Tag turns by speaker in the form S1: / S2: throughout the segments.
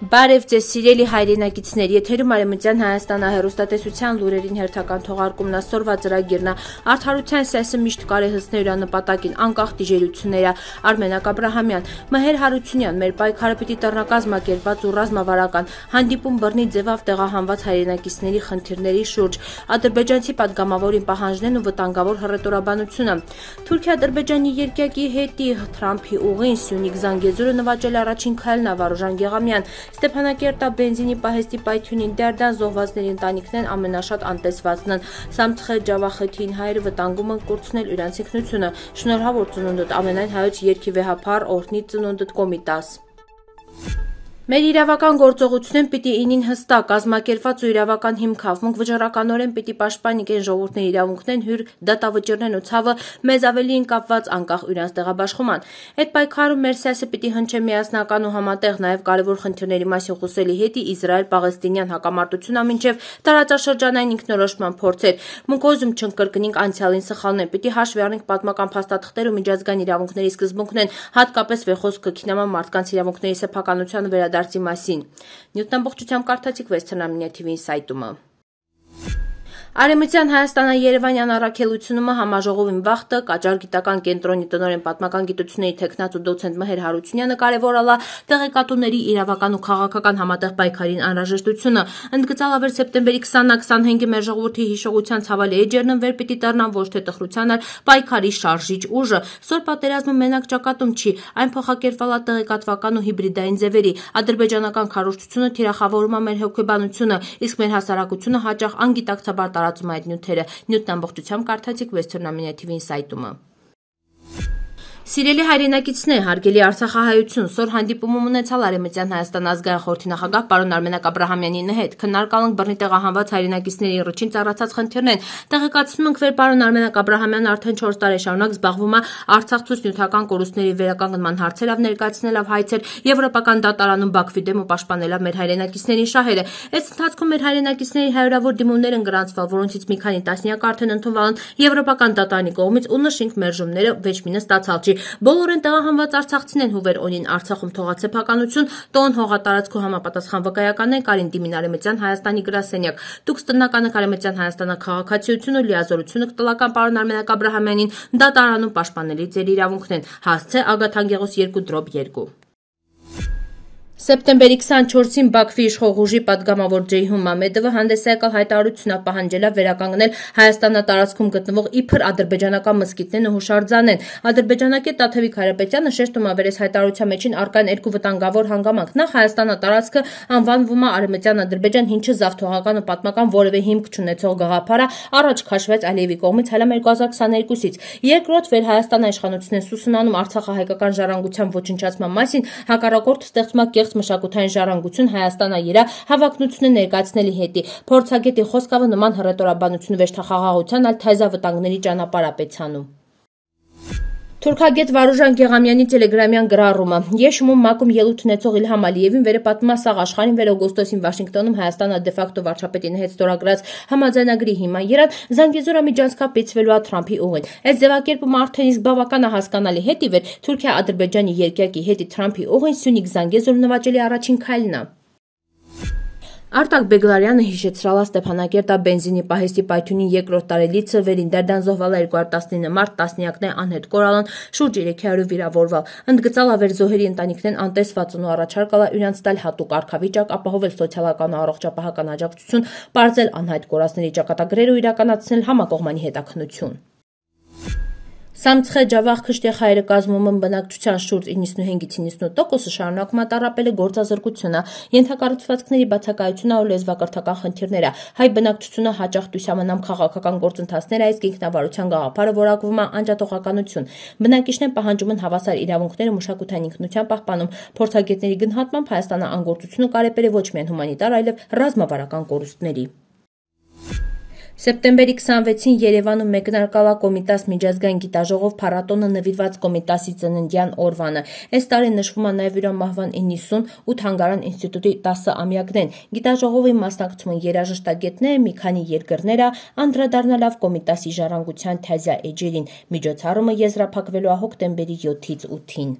S1: Բարև ձեզ սիրելի հայրենակիցներ, եթերում Արևմտյան Հայաստանը հեռուստատեսության լուրերին հերթական թողարկումն ասորվա ծրագիրն է, արդարության սեսը միշտ կարեհսներ իր նպատակին, անկախ դիժերությունները, Արմենակ Աբրահամյան, Մհեր Հարությունյան, մեր պայքարը պիտի տռնակազմակերպված ու ռազմավարական, հանդիպում բռնի ձևավ տեղահանված հայրենակիցների խնդիրների շուրջ, ադրբեջանցի պատգամավորին պահանջներն ու վտանգավոր հռետորաբանությունը, Թուրքիա-Ադրբեջանի երկակի հետի Թրամփի ուղին Սյունիք Զանգեզուրը նվաճել առաջին քայլն է, Վարուժան Գեղամյան, Ստեփանակերտա բենզինի պահեստի պայթյունին Դերդան զոհվածների ընտանիքներն ամենաշատ անտեսվածն են, Սամցխե Ջավախեթին հայերը վտանգում են կորցնել իրենց ինքնությունը, շնորհավոր ծնունդդ ամենայն հայոց երգի վեհափառ օրհնի ծնունդդ Կոմիտաս։ Մեր իրավական գործողությունն պիտի ինին հստակ, կազմակերպված ու իրավական հիմքով, մենք վճռականորեն պիտի պաշտպանենք այն ժողովուրդների իրավունքներն, հյուր դատավճիռներն ու ցավը մեզ ավելին կապված անկախ իրենց տեղաբաշխման։ Այդ պայքարում մեր սեսը պիտի հնչե միասնական ու համատեղ, նաև կարևոր խնդիրների մասին խոսելի հետի Իսրայել-Պաղեստինյան հակամարտությունը մինչև տարածաշրջանային ինքնորոշման փորձեր։ Մենք ոզում չընկրկնենք անցյալին սխալներ, պիտի հաշվի առնենք պատմական փաստաթղթեր ու միջազգային իրավունքների սկզբունքներն, հատկապես վեխոսք կքինաման մարդկանց իրավունքների սեփականության վերադարձի մասին։ Նյութ ամբողջությամբ կարդացիք Western TV-ի սայտումը։ Արևմտյան Հայաստանը Երևանյան առաքելությունումը համաժողովին վախտը Կաճար գիտական կենտրոնի տնօրեն պատմական գիտությունների թեկնածու դոցենտ Մհեր Հարությունյանը կարևորալա տեղեկատուների իրավական ու քաղաքական համատեղ պայքարին անհրաժեշտությունը, ընդգծալ ավեր սեպտեմբերի 20-25-ի մեր ժողովրդի հիշողության ցավալի էջերն վեր պիտի դառնան ոչ թե տխրության, այլ պայքարի շարժիչ ուժը։ Սոր պատերազմը մենակ ճակատում չի, այն փոխակերպվալա տեղեկատվական ու հիբրիդային ձևերի, ադրբեջանական քարոզչությունը թիրախավորում է մեր հոգեբանությունը, իսկ մեր հասարակությունը հաճախ անգիտակցաբար տարածում այդ նյութերը։ Նյութն ամբողջությամբ կարդացիք Western TV-ի սայտումը։ Սիրելի հայրենակիցներ, հարգելի Արցախահայություն, սոր հանդիպում ունեցալ Արևմտյան Հայաստան ազգային խորհրդի նախագահ պարոն Արմենակ Աբրահամյանի հետ։ Քննարկալ ենք բռնի տեղահանված հայրենակիցների առաջին ծառացած խնդիրներն։ Տեղեկացնում ենք, որ պարոն Արմենակ Աբրահամյանն արդեն 4 տարի շարունակ զբաղվում է Արցախցուց նյութական կորուստների վերականգնման հարցերով, ներկայացնելով հայցեր Եվրոպական դատարանում Բաքվի դեմ ու պաշտպանելով մեր հայրենակիցների շահերը։ Այս ընթացքում մեր հայրենակիցների հարյուրավոր դիմումներ են գրանցվել, որոնցից մի քանի տասնյակ արդեն ընդունվել են Եվրոպական դատարանի կողմից ու նշենք մերժումները վեճ ստացալ չի։ Բոլորեն տեղահանված արցախցիներն հուվեր ունին Արցախում թողացեփականություն, տոն հողատարածքու համապատասխան վկայականներ կարին դիմին Արևմտյան Հայաստանի գրասենյակ։ Դուք տննականը Արևմտյան Հայաստանը քաղաքացիություն ու լիազորությունը կտլական պարոն Արմենակ Աբրահամյանին դատարանում պաշտպանելի ձեր իրավունքներն։ Հասցե Ագաթ Անգեղոս 2/2։ Սեպտեմբերի 24-ին Բաքվի իշխող ուժի պատգամավոր Ջեյհուն Մամեդովը հանդես եկալ հայտարարությունով պահանջելով վերականգնել Հայաստանատարածքում գտնվող իբր ադրբեջանական մզկիթներն ու հուշարձանեն։ Ադրբեջանակետ Տաթևիկ Հայրապետյանը շեշտում ավերեց հայտարարության մեջին արկան երկու վտանգավոր հանգամանք։ Նախ Հայաստանատարածքը անվանվում է Արևմտյան Ադրբեջան, ինչը զավթողական ու պատմական որևէ հիմք չունեցող գաղափար է, առաջ քաշվեց Ալիևի կողմից հələ 2022-ից։ Երկրորդ վեր Հայաստան իշխանություններն սուսունանում արցախահայկական ժառանգության ոչնչացման մասին, հակառակորդ ստեղծում է մշակութային ժառանգություն Հայաստանայիրա հավակնությունը ներկայացնելի հետի։ Փորձագետի խոսքավը նման հռետորաբանություն վեճթախաղաղության, այլ թայզավտանգների ճանապարհ է պեցանում։ Թուրքագետ Վարուժան Գեղամյանի տելեգրամյան գրառումը։ Եշմում մակում ելույթ ունեցող Իլհամ Ալիևին վերը պատմում է սաղ աշխարհին վեր օգոստոսին Վաշինգտոնում Հայաստանը դեֆակտո վարչապետին հետ ստորագրած համաձայնագրի հիման երան Զանգեզուր միջանցքով պիցվելու է Թրամփի ուղին։ Այս ձևակերպումը արդեն իսկ բավական է հասկանալի հետի վեր Թուրքիա-Ադրբեջանի երկակի հետի Թրամփի ուղին Սյունիք Զանգեզուր նվաճելի առաջին քայլն է։ Արտակ Բեգլարյանը հիշեցրալ է Ստեփանակերտա բենզինի պահեստի պայթյունի երկրորդ տարելիցը վերին Դերդան զոհվել 2019 մարտ, տասնյակներ անհետ կորալան, շուրջ 300 վիրավորվել։ Ընդգծալ ավեր զոհերի ընտանիքներն անտեսվածն ու առաջարկալա իրենց տալ հատուկ արկավիճակ, ապահովել սոցիալական ու առողջապահական աջակցություն, բարձել անհայտ կորածների ճակատագրեր ու իրականացնել համակողմանի հետաքննություն։ Սամցխե Ջավախեթի հայերը կազմում են բնակչության շուրջ 95-90%-ը շարունակում է տառապել գործազրկությունը, ենթակառուցվածքների բացակայությունը ու լեզվակրթական խնդիրները։ Հայ բնակչությունը հաճախ դյուսամանամ քաղաքական գործընթացները, իսկ ինքնավարության գաղափարը որակվում է անջատողականություն։ Բնակիչներն պահանջում են հավասար իրավունքներ ու մշակութային ինքնության պահպանում։ Փորձագետների գնահատմամբ Հայաստանը անգործությունը կարեպել է ոչ միայն հումանիտար, այլև ռազմավարական կորուստների։ Սեպտեմբերի 26-ին Երևանում մեկնարկալա Կոմիտաս միջազգային գիտաժողով փառատոնը նվիրված Կոմիտասի ծննդյան օրվանը։ Այս տարի նշվում է նաև իր մահվան 90 ու Թանգարան ինստիտուտի 10-ամյակներն։ Գիտաժողովին մասնակցում են երաժշտագետներ, մի քանի երկրներ, անդրադառնալով Կոմիտասի ժառանգության թազյա էջերին։ Միջոցառումը եզրափակվելու է հոկտեմբերի 7-ից 8-ին։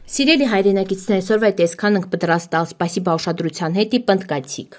S1: Սիրելի հայրենակիցներ, այսօրվա տեսքան ենք պատրաստալ, սպասիբա ուշադրության հետի պնդկացիք։